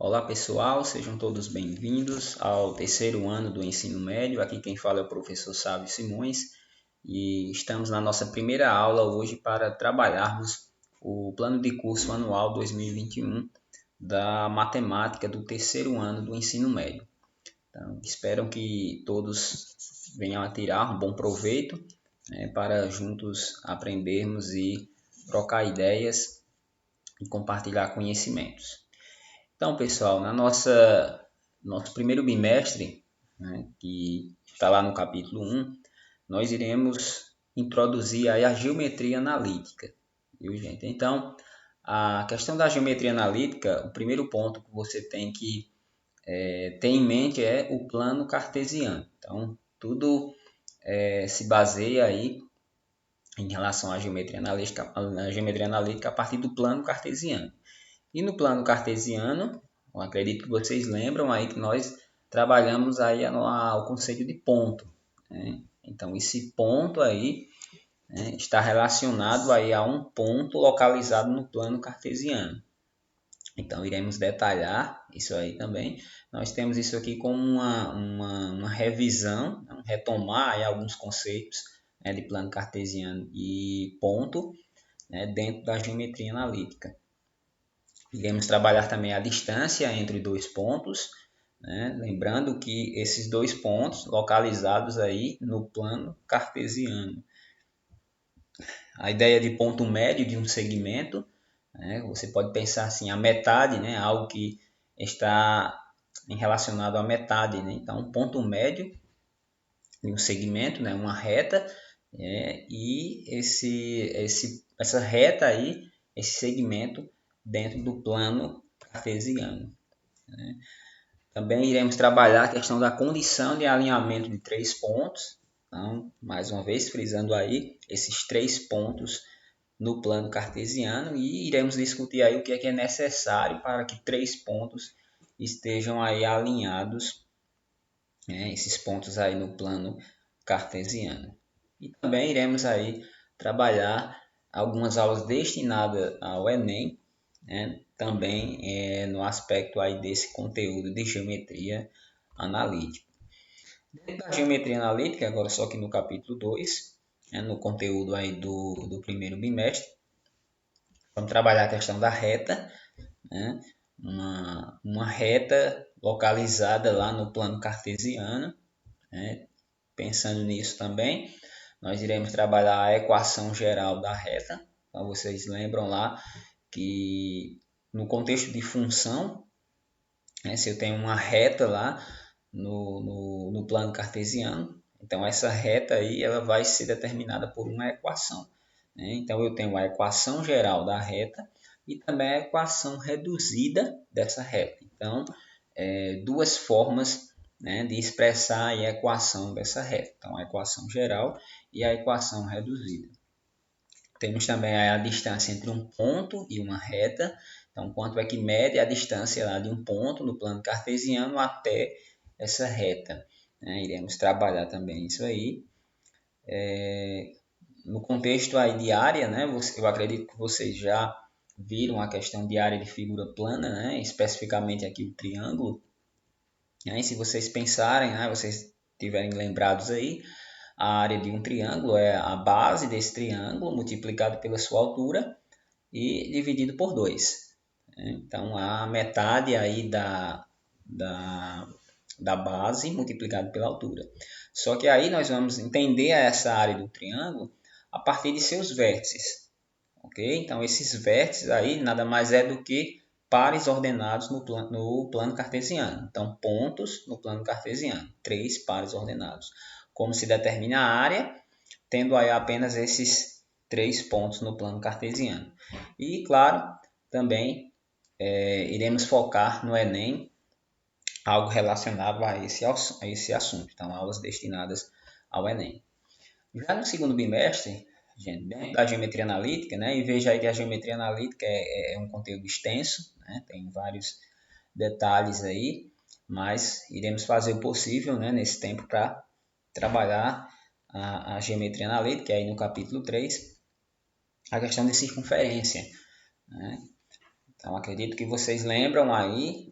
Olá pessoal, sejam todos bem-vindos ao terceiro ano do ensino médio. Aqui quem fala é o professor Sávio Simões e estamos na nossa primeira aula hoje para trabalharmos o plano de curso anual 2021 da matemática do terceiro ano do ensino médio. Então, espero que todos venham a tirar um bom proveito, para juntos aprendermos e trocar ideias e compartilhar conhecimentos. Então, pessoal, nosso primeiro bimestre, que está lá no capítulo 1, nós iremos introduzir aí a geometria analítica, viu, gente? Então, a questão da geometria analítica, o primeiro ponto que você tem que ter em mente é o plano cartesiano. Então, tudo se baseia aí em relação à geometria analítica a partir do plano cartesiano. E no plano cartesiano, eu acredito que vocês lembram aí que nós trabalhamos aí o conceito de ponto, né? Então, esse ponto aí, né, está relacionado aí a um ponto localizado no plano cartesiano. Então, iremos detalhar isso aí também. Nós temos isso aqui como uma revisão, retomar aí alguns conceitos, né, de plano cartesiano e ponto, né, dentro da geometria analítica. Iremos trabalhar também a distância entre dois pontos, né? Lembrando que esses dois pontos localizados aí no plano cartesiano. A ideia de ponto médio de um segmento, né? Você pode pensar assim, a metade, né? Algo que está relacionado à metade, né? Então, um ponto médio de um segmento, né? Uma reta, e essa reta aí, esse segmento dentro do plano cartesiano, né? Também iremos trabalhar a questão da condição de alinhamento de três pontos. Então, mais uma vez, frisando aí esses três pontos no plano cartesiano, e iremos discutir aí o que é necessário para que três pontos estejam aí alinhados, né, esses pontos aí no plano cartesiano. E também iremos aí trabalhar algumas aulas destinadas ao Enem, né, também no aspecto aí desse conteúdo de geometria analítica. Dentro da geometria analítica, agora só que no capítulo 2, no conteúdo aí do primeiro bimestre, vamos trabalhar a questão da reta, né, uma reta localizada lá no plano cartesiano, né. Pensando nisso também, nós iremos trabalhar a equação geral da reta. Então, vocês lembram lá que no contexto de função, né, se eu tenho uma reta lá no plano cartesiano, então essa reta aí ela vai ser determinada por uma equação, né? Então eu tenho a equação geral da reta e também a equação reduzida dessa reta. Então, duas formas, né, de expressar a equação dessa reta. Então, a equação geral e a equação reduzida. Temos também a distância entre um ponto e uma reta. Então, quanto é que mede a distância lá de um ponto no plano cartesiano até essa reta, né? Iremos trabalhar também isso aí. No contexto aí de área, né, eu acredito que vocês já viram a questão de área de figura plana, né, especificamente aqui o triângulo. E se vocês pensarem, né, vocês tiverem lembrados aí, a área de um triângulo é a base desse triângulo multiplicado pela sua altura e dividido por 2. Então, a metade aí da base multiplicado pela altura. Só que aí nós vamos entender essa área do triângulo a partir de seus vértices. Ok? Então, esses vértices aí nada mais é do que pares ordenados no plano cartesiano. Então, pontos no plano cartesiano, 3 pares ordenados. Como se determina a área, tendo aí apenas esses 3 pontos no plano cartesiano. E, claro, também iremos focar no Enem algo relacionado a esse assunto. Então, aulas destinadas ao Enem. Já no segundo bimestre, gente, dentro da geometria analítica, né, e veja aí que a geometria analítica é um conteúdo extenso, né, tem vários detalhes aí, mas iremos fazer o possível, né, nesse tempo para trabalhar a geometria analítica, aí no capítulo 3, a questão de circunferência, né? Então, acredito que vocês lembram aí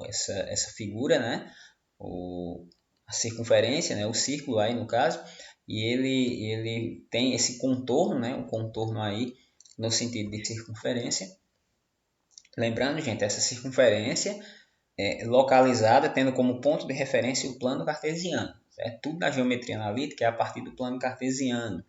essa figura, né? A circunferência, né? O círculo aí no caso, e ele tem esse contorno, né? Um contorno aí no sentido de circunferência. Lembrando, gente, essa circunferência é localizada tendo como ponto de referência o plano cartesiano. Certo? Tudo na geometria analítica é a partir do plano cartesiano.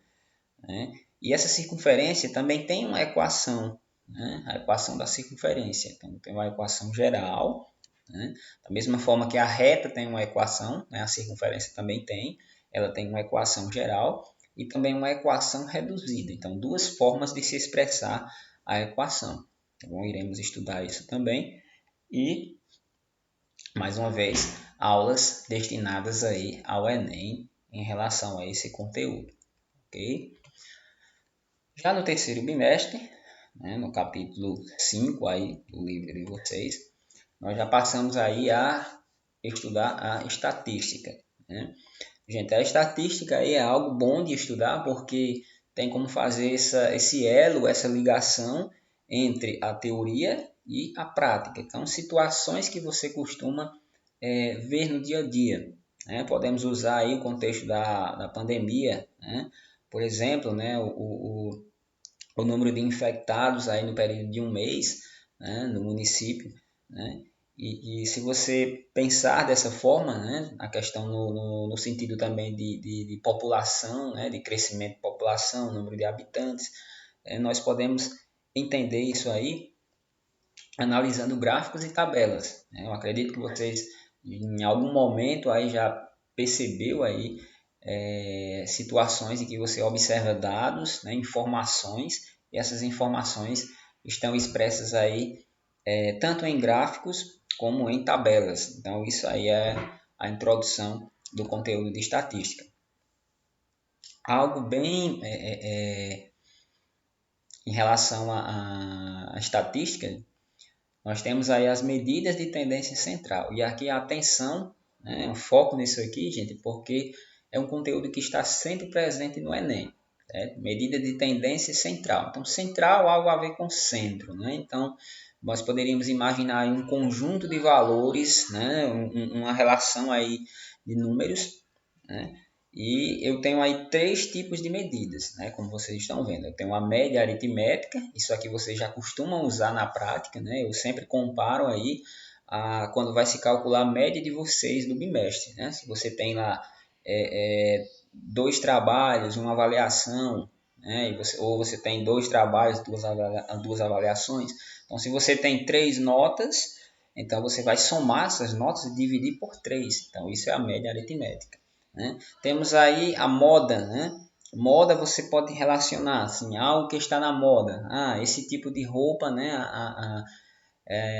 Né? E essa circunferência também tem uma equação, né? A equação da circunferência. Então, tem uma equação geral, né? Da mesma forma que a reta tem uma equação, né? A circunferência também tem, ela tem uma equação geral e também uma equação reduzida. Então, duas formas de se expressar a equação. Então, iremos estudar isso também. E, mais uma vez, aulas destinadas aí ao Enem em relação a esse conteúdo. Ok? Já no terceiro bimestre, né, no capítulo 5 aí do livro de vocês, nós já passamos aí a estudar a estatística. Né? Gente, a estatística aí é algo bom de estudar porque tem como fazer esse elo, essa ligação entre a teoria e a prática. Então, situações que você costuma ver no dia a dia. Né? Podemos usar aí o contexto da pandemia, né? Por exemplo, né, o número de infectados aí no período de um mês, né, no município, né? E se você pensar dessa forma, né, a questão no sentido também de população, né, de crescimento de população, número de habitantes, nós podemos entender isso aí analisando gráficos e tabelas. Né? Eu acredito que vocês em algum momento aí já percebeu aí situações em que você observa dados, né, informações, e essas informações estão expressas aí tanto em gráficos como em tabelas. Então isso aí é a introdução do conteúdo de estatística. Algo bem em relação à estatística, nós temos aí as medidas de tendência central. E aqui a atenção, né, um foco nisso aqui, gente, porque é um conteúdo que está sempre presente no Enem. Certo? Medida de tendência central. Então, central, algo a ver com centro. Né? Então, nós poderíamos imaginar um conjunto de valores, né, uma relação aí de números, né? E eu tenho aí três tipos de medidas, né? Como vocês estão vendo. Eu tenho a média aritmética, isso aqui vocês já costumam usar na prática, né? Eu sempre comparo aí quando vai se calcular a média de vocês do bimestre, né? Se você tem lá dois trabalhos, uma avaliação, né? Ou você tem dois trabalhos, duas avaliações. Então, se você tem 3 notas, então você vai somar essas notas e dividir por 3. Então, isso é a média aritmética. Né? Temos aí a moda, né? Moda você pode relacionar assim, algo que está na moda. Esse tipo de roupa, né?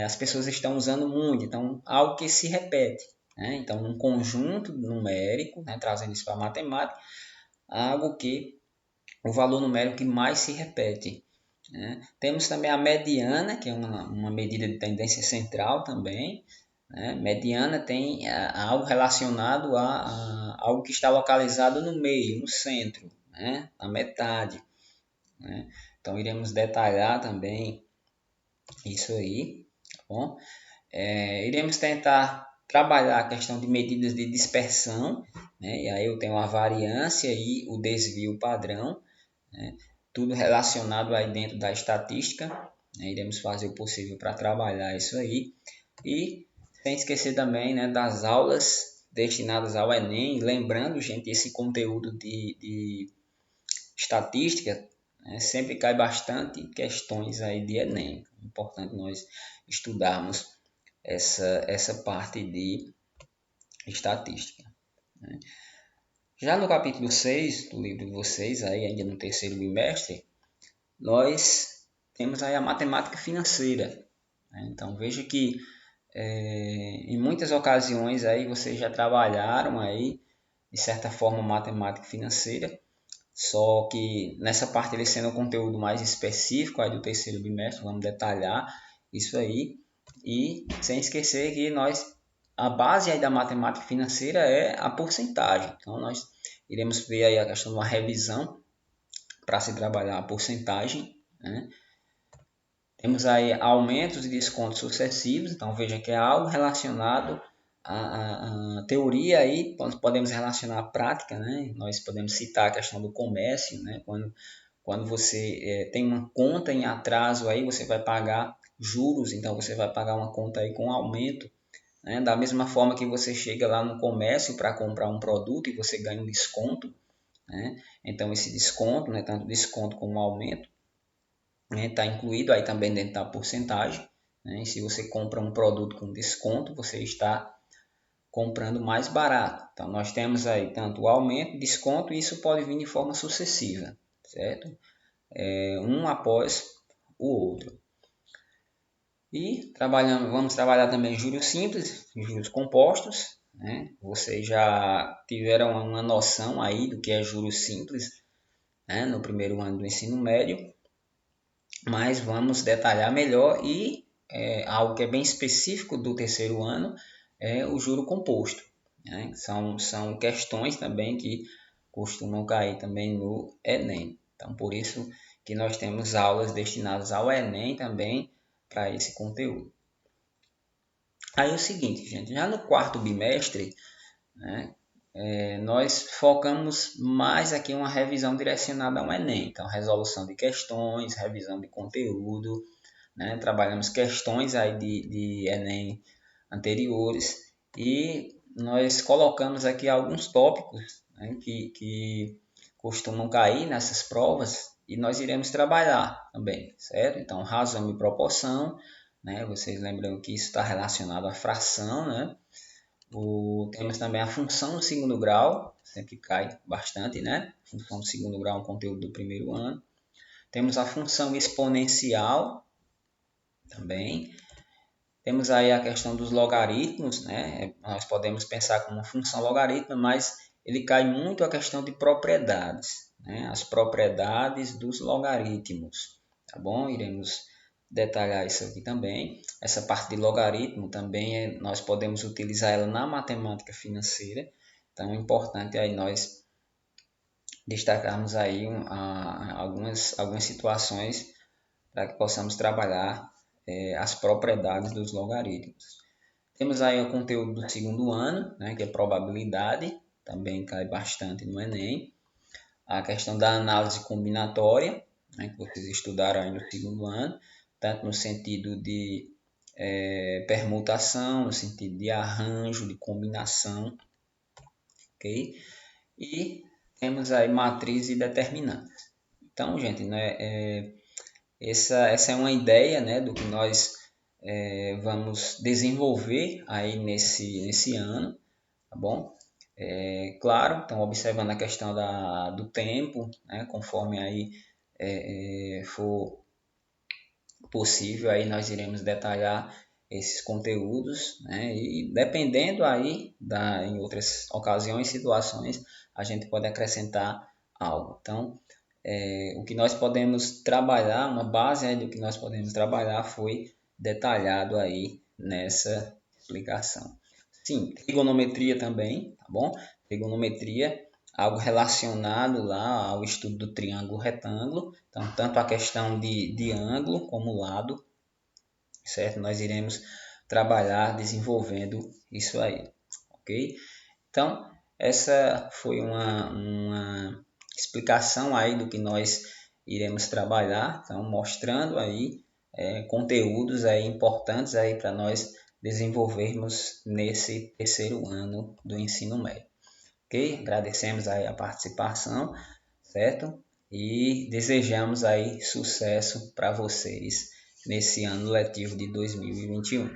As pessoas estão usando muito, então algo que se repete. Né? Então, um conjunto numérico, né? Trazendo isso para a matemática, algo que o valor numérico que mais se repete. Né? Temos também a mediana, que é uma medida de tendência central também. Né? Mediana tem algo relacionado a algo que está localizado no meio, no centro, né? Na metade. Né? Então, iremos detalhar também isso aí. Tá bom? Iremos tentar trabalhar a questão de medidas de dispersão. Né? E aí eu tenho a variância e o desvio padrão. Né? Tudo relacionado aí dentro da estatística. Né? Iremos fazer o possível para trabalhar isso aí. E sem esquecer também, né, das aulas destinadas ao Enem. Lembrando, gente, esse conteúdo de estatística, né, sempre cai bastante questões aí de Enem. É importante nós estudarmos essa parte de estatística. Né? Já no capítulo 6 do livro de vocês, aí, ainda no terceiro bimestre, nós temos aí a matemática financeira. Né? Então, veja que em muitas ocasiões aí vocês já trabalharam aí, de certa forma, matemática financeira, só que nessa parte ele sendo um conteúdo mais específico aí do terceiro bimestre, vamos detalhar isso aí. E sem esquecer que a base aí da matemática financeira é a porcentagem. Então nós iremos ver aí a questão de uma revisão para se trabalhar a porcentagem. Né? Temos aí aumentos e descontos sucessivos, então veja que é algo relacionado à teoria aí, podemos relacionar à prática, né? Nós podemos citar a questão do comércio, né? Quando você tem uma conta em atraso aí, você vai pagar juros, então você vai pagar uma conta aí com aumento, né? Da mesma forma que você chega lá no comércio para comprar um produto e você ganha um desconto, né? Então esse desconto, né, tanto desconto como aumento, está incluído aí também dentro da porcentagem, né? E se você compra um produto com desconto, você está comprando mais barato. Então nós temos aí tanto o aumento, desconto, e isso pode vir de forma sucessiva, certo? Um após o outro. E vamos trabalhar também juros simples, juros compostos, né? Vocês já tiveram uma noção aí do que é juros simples, né, no primeiro ano do ensino médio, mas vamos detalhar melhor e algo que é bem específico do terceiro ano é o juro composto, né? São questões também que costumam cair também no Enem. Então, por isso que nós temos aulas destinadas ao Enem também para esse conteúdo. Aí é o seguinte, gente, já no quarto bimestre, né, nós focamos mais aqui em uma revisão direcionada ao Enem. Então, resolução de questões, revisão de conteúdo, né, trabalhamos questões aí de Enem anteriores e nós colocamos aqui alguns tópicos, né, que costumam cair nessas provas e nós iremos trabalhar também, certo? Então, razão e proporção, né? Vocês lembram que isso está relacionado à fração, né? Temos também a função do segundo grau, sempre cai bastante, né? Função do segundo grau é um conteúdo do primeiro ano. Temos a função exponencial também. Temos aí a questão dos logaritmos, né? Nós podemos pensar como uma função logarítmica, mas ele cai muito a questão de propriedades, né? As propriedades dos logaritmos, tá bom? Iremos detalhar isso aqui também. Essa parte de logaritmo também nós podemos utilizar ela na matemática financeira, então é importante aí nós destacarmos aí algumas situações para que possamos trabalhar as propriedades dos logaritmos. Temos aí o conteúdo do segundo ano, né, que é probabilidade, também cai bastante no Enem. A questão da análise combinatória, né, que vocês estudaram aí no segundo ano, tanto no sentido de permutação, no sentido de arranjo, de combinação, ok? E temos aí matriz e determinantes. Então, gente, né, essa é uma ideia, né, do que nós vamos desenvolver aí nesse ano, tá bom? Claro, então observando a questão do tempo, né, conforme aí for possível, aí nós iremos detalhar esses conteúdos, né, e dependendo aí em outras ocasiões, situações, a gente pode acrescentar algo. Então, o que nós podemos trabalhar, uma base aí do que nós podemos trabalhar foi detalhado aí nessa explicação. Sim, trigonometria também, tá bom? Trigonometria, algo relacionado lá ao estudo do triângulo retângulo. Então, tanto a questão de ângulo como lado, certo? Nós iremos trabalhar desenvolvendo isso aí, ok? Então, essa foi uma explicação aí do que nós iremos trabalhar, então mostrando aí conteúdos aí importantes aí para nós desenvolvermos nesse terceiro ano do ensino médio. Ok? Agradecemos aí a participação, certo? E desejamos aí sucesso para vocês nesse ano letivo de 2021.